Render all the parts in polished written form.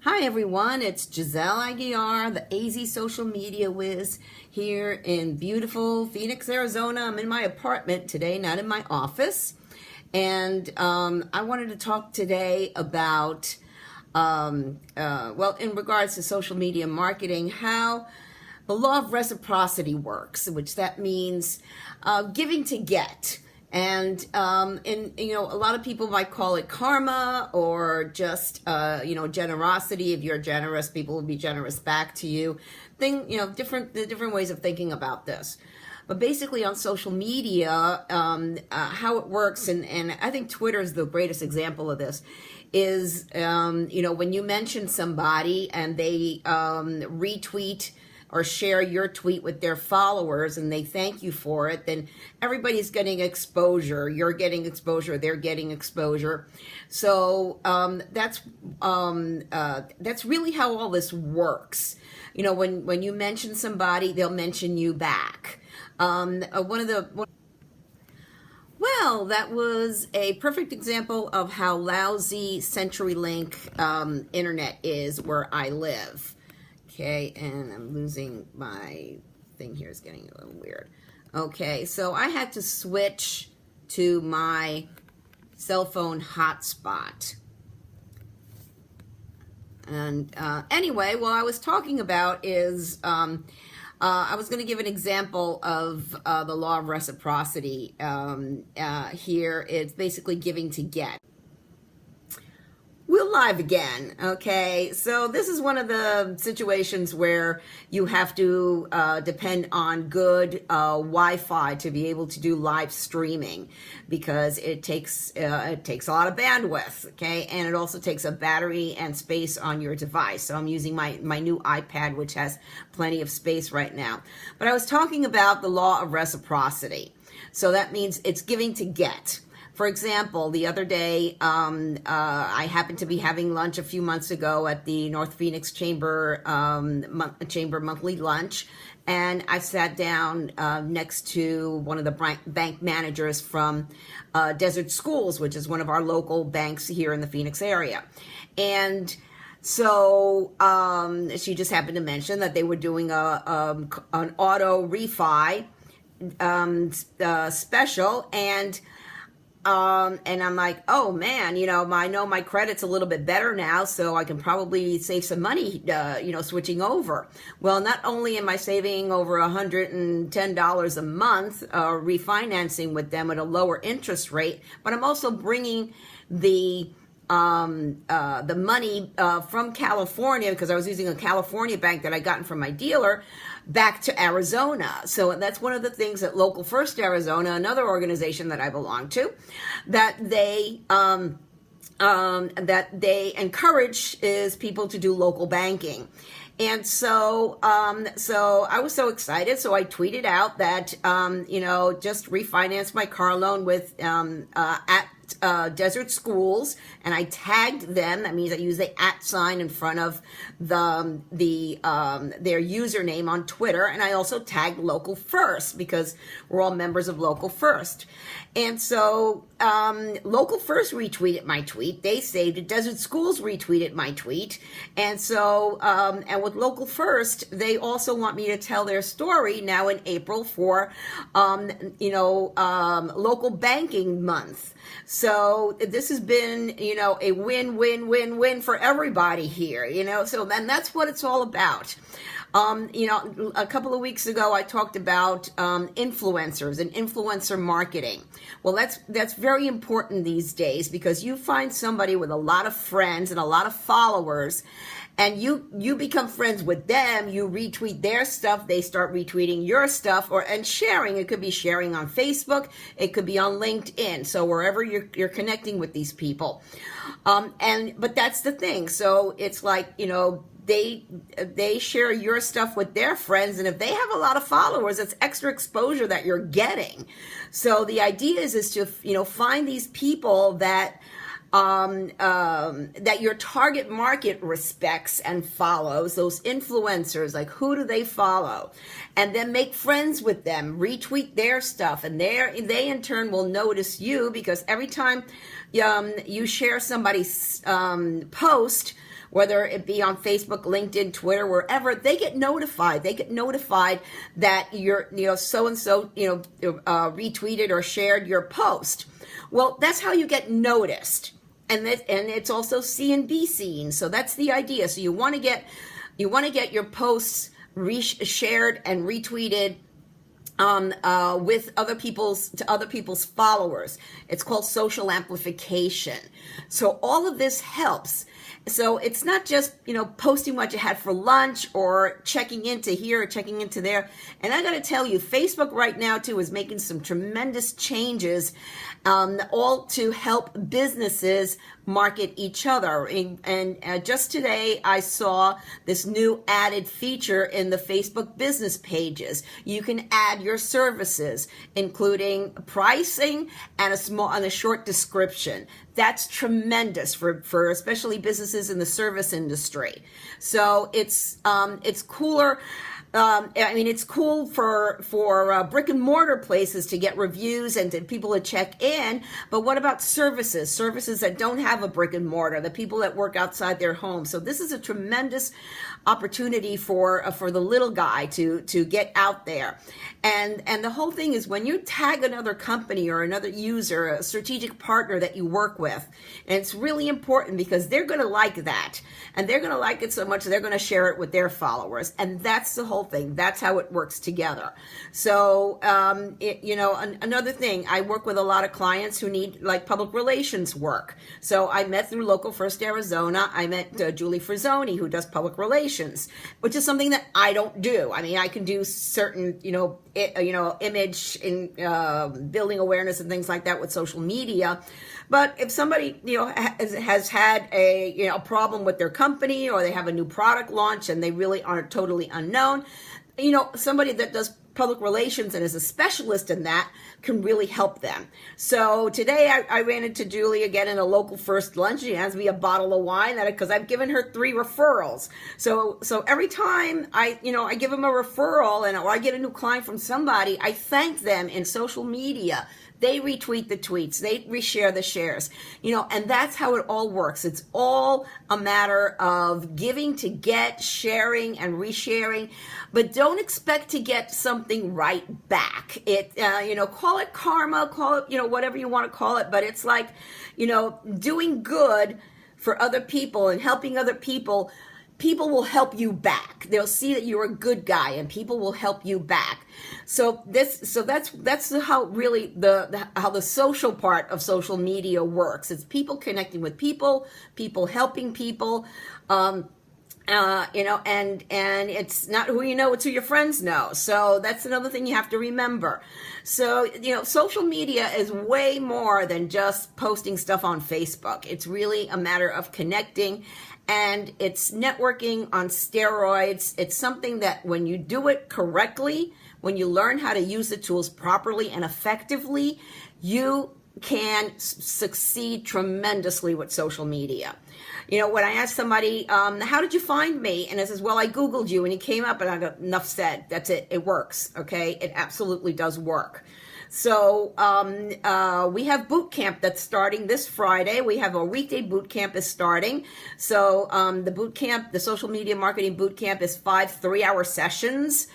Hi everyone, it's Giselle Aguiar, the AZ Social Media Whiz here in beautiful Phoenix, Arizona. I'm in my apartment today, not in my office. And I wanted to talk today about, in regards to social media marketing, how the law of reciprocity works, which that means giving to get. And a lot of people might call it karma or just, generosity. If you're generous, people will be generous back to you. Different ways of thinking about this. But basically on social media, how it works, and I think Twitter is the greatest example of this, is, when you mention somebody and they retweet or share your tweet with their followers and they thank you for it, then everybody's getting exposure. You're getting exposure, they're getting exposure. So that's really how all this works. When you mention somebody, they'll mention you back. That was a perfect example of how lousy CenturyLink internet is where I live. Okay, and I'm losing my thing here. Is getting a little weird. Okay, so I had to switch to my cell phone hotspot. And anyway, what I was talking about is I was going to give an example of the law of reciprocity. Here, it's basically giving to get. We're live again, okay? So this is one of the situations where you have to depend on good Wi-Fi to be able to do live streaming, because it takes a lot of bandwidth, okay? And it also takes a battery and space on your device. So I'm using my new iPad, which has plenty of space right now. But I was talking about the law of reciprocity. So that means it's giving to get. For example, the other day, I happened to be having lunch a few months ago at the North Phoenix Chamber monthly lunch, and I sat down next to one of the bank managers from Desert Schools, which is one of our local banks here in the Phoenix area. And so she just happened to mention that they were doing an auto refi special, and I'm like, oh man, I know my credit's a little bit better now, so I can probably save some money, switching over. Well, not only am I saving over $110 a month, refinancing with them at a lower interest rate, but I'm also bringing the money from California, because I was using a California bank that I gotten from my dealer, back to Arizona. So that's one of the things that Local First Arizona, another organization that I belong to, that they encourage is people to do local banking. And so I was so excited. So I tweeted out that, just refinance my car loan with, at Desert Schools, and I tagged them. That means I use the @ sign in front of their username on Twitter, and I also tagged Local First because we're all members of Local First. And so Local First retweeted my tweet. They saved it. Desert Schools retweeted my tweet. And so, and with Local First, they also want me to tell their story now in April for, local banking month. So this has been, a win-win-win-win for everybody here, so then that's what it's all about. A couple of weeks ago, I talked about influencers and influencer marketing. Well, that's very important these days, because you find somebody with a lot of friends and a lot of followers, and you become friends with them. You retweet their stuff, they start retweeting your stuff, and sharing. It could be sharing on Facebook, it could be on LinkedIn. So wherever you're connecting with these people, but that's the thing. So it's like, they share your stuff with their friends, and if they have a lot of followers, it's extra exposure that you're getting. So the idea is to find these people that that your target market respects and follows, those influencers. Like, who do they follow? And then make friends with them, retweet their stuff, and they in turn will notice you, because every time you share somebody's post whether it be on Facebook, LinkedIn, Twitter, wherever, they get notified. They get notified that you're, so-and-so, retweeted or shared your post. Well, that's how you get noticed. And it's also seen and be seen. So that's the idea. So you want to get your posts shared and retweeted with other people's followers. It's called social amplification. So all of this helps. So it's not just, posting what you had for lunch or checking into here or checking into there. And I got to tell you, Facebook right now too is making some tremendous changes, all to help businesses market each other. And just today I saw this new added feature in the Facebook business pages. You can add your services, including pricing and a short description. That's tremendous for especially businesses in the service industry. So it's cooler. It's cool for brick and mortar places to get reviews and to people to check in. But what about services that don't have a brick and mortar, the people that work outside their home? So this is a tremendous opportunity for the little guy to get out there. And the whole thing is, when you tag another company or another user, a strategic partner that you work with, and it's really important because they're going to like that, and they're going to like it so much they're going to share it with their followers. And that's the whole thing. That's how it works together. So, another thing, I work with a lot of clients who need public relations work. So I met through Local First Arizona. I met Julie Frizzoni, who does public relations, which is something that I don't do. I mean, I can do certain, image in building awareness and things like that with social media. But if somebody, has had a problem with their company, or they have a new product launch and they really are totally unknown, somebody that does public relations and is a specialist in that can really help them. So today I ran into Julie again in a Local First lunch. She hands me a bottle of wine because I've given her 3 referrals. So every time I give them a referral or I get a new client from somebody, I thank them in social media. They retweet the tweets, they reshare the shares, and that's how it all works. It's all a matter of giving to get, sharing and resharing, but don't expect to get something right back. Call it karma, call it, whatever you want to call it, but it's like, doing good for other people and helping other people. People will help you back. They'll see that you're a good guy, and people will help you back. So that's how really how the social part of social media works. It's people connecting with people helping people. And it's not who you know, it's who your friends know. So that's another thing you have to remember. So, social media is way more than just posting stuff on Facebook. It's really a matter of connecting, and it's networking on steroids. It's something that when you do it correctly, when you learn how to use the tools properly and effectively, you can succeed tremendously with social media. When I asked somebody, how did you find me? And it says, well, I Googled you and you came up, and I go, enough said. That's it. It works. Okay. It absolutely does work. So we have boot camp that's starting this Friday. We have a weekday boot camp is starting. So the boot camp, the social media marketing boot camp, is 5 3-hour sessions.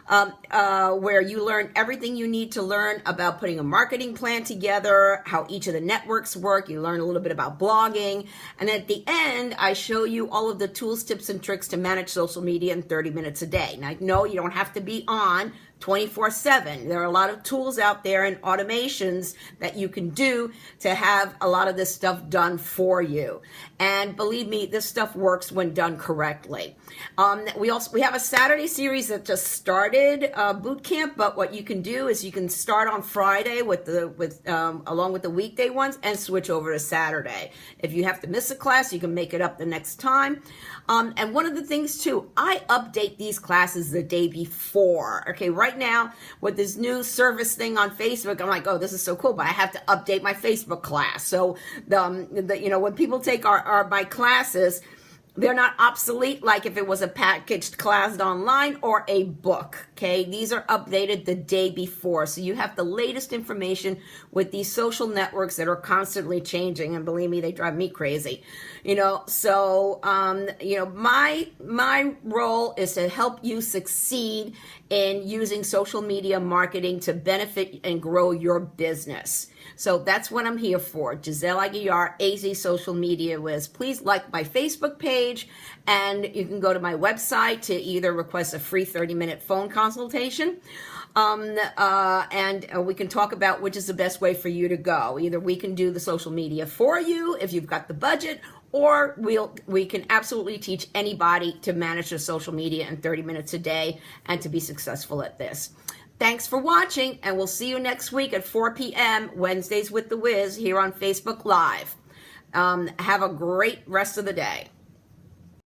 Where you learn everything you need to learn about putting a marketing plan together, how each of the networks work. You learn a little bit about blogging. And at the end, I show you all of the tools, tips, and tricks to manage social media in 30 minutes a day. Now, no, you don't have to be on 24/7. There are a lot of tools out there and automations that you can do to have a lot of this stuff done for you. And believe me, this stuff works when done correctly. We have a Saturday series that just started boot camp, but what you can do is you can start on Friday along with the weekday ones and switch over to Saturday. If you have to miss a class, you can make it up the next time. And one of the things too, I update these classes the day before. Okay, right now with this new service thing on Facebook, I'm like, oh, this is so cool, but I have to update my Facebook class. So when people take my classes, They're not obsolete like if it was a packaged class online or a book, okay? These are updated the day before. So you have the latest information with these social networks that are constantly changing. And believe me, they drive me crazy. So my role is to help you succeed in using social media marketing to benefit and grow your business. So that's what I'm here for. Giselle Aguiar, AZ Social Media Wiz. Please like my Facebook page, and you can go to my website to either request a free 30-minute phone consultation, and we can talk about which is the best way for you to go. Either we can do the social media for you if you've got the budget, or we can absolutely teach anybody to manage their social media in 30 minutes a day and to be successful at this. Thanks for watching, and we'll see you next week at 4 p.m. Wednesdays with the Wiz here on Facebook Live. Have a great rest of the day.